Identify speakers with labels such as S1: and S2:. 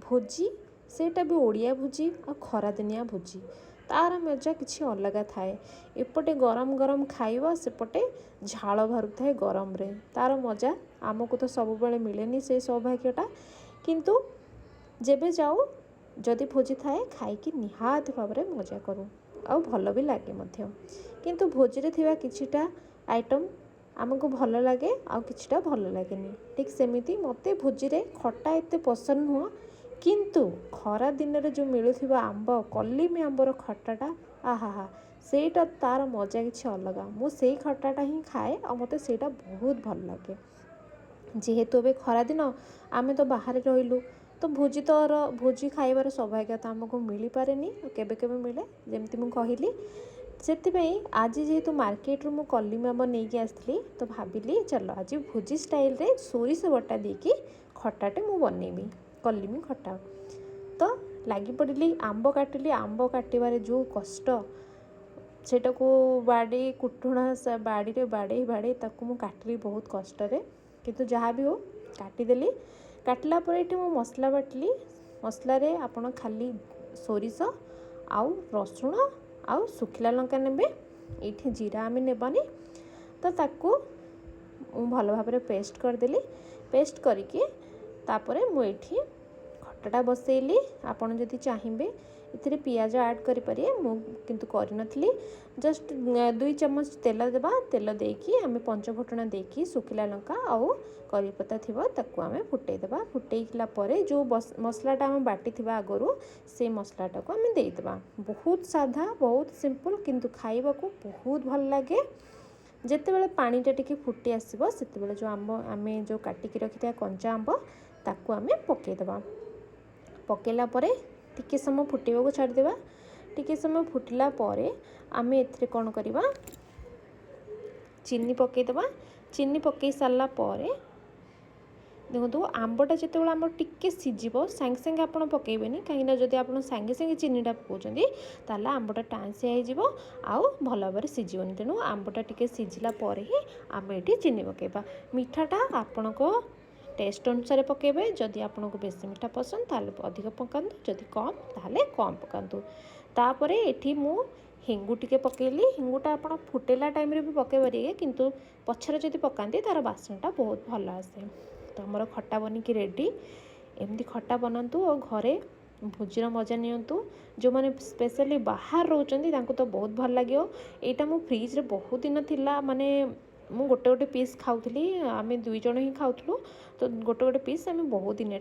S1: भोजी सेटा भी ओडिया भोजी आ खरादिनिया भोजी तार मजा किसी अलग थाए। एपटे गरम गरम खाइबा सेपटे झाल बाहर थाए गरम रे तार मजा आमको तो सब बेले मिलेनी से सौभाग्यटा किंतु जेबे जाऊ जदि भोजी थाए खाइकी निहात भाव में मजा करूँ आ भल भी लगे मध्य किंतु भोजी रे थिबा किछिटा आइटम आमको भल लगे आ किछिटा भल लगेनी। ठीक सेमिति मते भोजी रे खट्टा एते पसंद नुह किंतु खरा दिन रे जो मिलुथिबा आंब कलिमी आंबर खट्टाटा आहा सेटा तार मजा किछि अलग मु सेई खट्टाटा ही खाए आ मते सेटा बहुत भल लगे। जेहेतु ए खरा दिन आमे तो बाहर रहिलु तो भोजी खाइबार सौभाग्यता आमको मिल पारे केबे केबे मिले जेमती मु कहली सेतिपई आज जेहेतु मार्केट रु मु कलिमी आंब नहीं आसली तो भाविली चलो आज भोजी स्टाइल रे सोरिष बटा देकी खट्टाटे मु बनेबी कलिमी खट्टा तो लगी पड़ी आंब काटिली आंब काटिबारे जो कष्ट सेटा को बाड़ी कुटुणा बाड़ी रे बाड़े बाड़े ताकू मु काटिली बहुत कष्ट रे किंतु जहाँ भी हो काटिदेली काटला पर ये मु मसला बाटली मसला रे आपण खाली सोरिष आउ रसुण आउ सुखिला लंका नेबे ये जीरा आम नेबानी तो ताकू भल भाव में पेस्ट करदेली पेस्ट करके तापरे मुझे खट्टाटा बसैली आपन जदि चाहिए इथिरे पियाज ऐड करि परिए मु किंतु करिनथली जस्ट 2 चम्मच तेल देबा तेल देकी आमे पंचफुटना देकी सुखिला लंका आउ करी पत्ता थिबा ताकू आमे फुटै देबा फुटैला परे जो मसलाटा आमे बाटी थिबा आगरु से मसलाटा को आमे देई देबा। बहुत साधा बहुत सिंपल किंतु खाइबा को बहुत भल लागे। जेते बेले पानीटा टिके फुटी आसीबो सेते बेले जो आंब आमे जो काटिकी रखिता कंचा आंब ताकू आमे पकै देबा पकेला परे टिके समय फुटेबा को छाड़ देबा टिके समय फुटला परे आमे एथिरे कोन करबा चीनी पकै देबा चीनी पकै सारला परे देखो आंबटा जिते बेले आम टिके सीझिबो सांगे सांगे आपन पकेबेनी कहीं जदि आपन सांगे सांगे चीनीटा पकाउछंती ताला आंबटा टांसिया हो जिवो आउ भल भाव में सीझिबोनी तेणु आंबटा टिके सीझिला परे ही आम एठी चीनी पकेबा। मीठाटा आपनको टेस्ट अनुसार पकेबे जदि आपको बेसी मीठा पसंद ताले अधिक पकातु जदि कम ताले कम पकातु। तापरे एठी मु हिंगु टिके पकेली हिंगुटा आपन फुटेला टाइम रे भी पके परिए किंतु पछरे जदि पकांती तार बासनटा बहुत भल आसे। तो हमर खट्टा बनिकी रेडी एमती खट्टा बनातु और घरे भोजीर मजा नियंतु। जो मैंने स्पेशली बाहर रोचंती तांको तो बहुत भल लागियो। एटा मु फ्रिज रे बहुत दिन थिला माने मु गोटे गोटे पीस खाऊली आमे 2 जण ही खाऊथलु तो गोटे गोटे पीस आमे बहुत दिन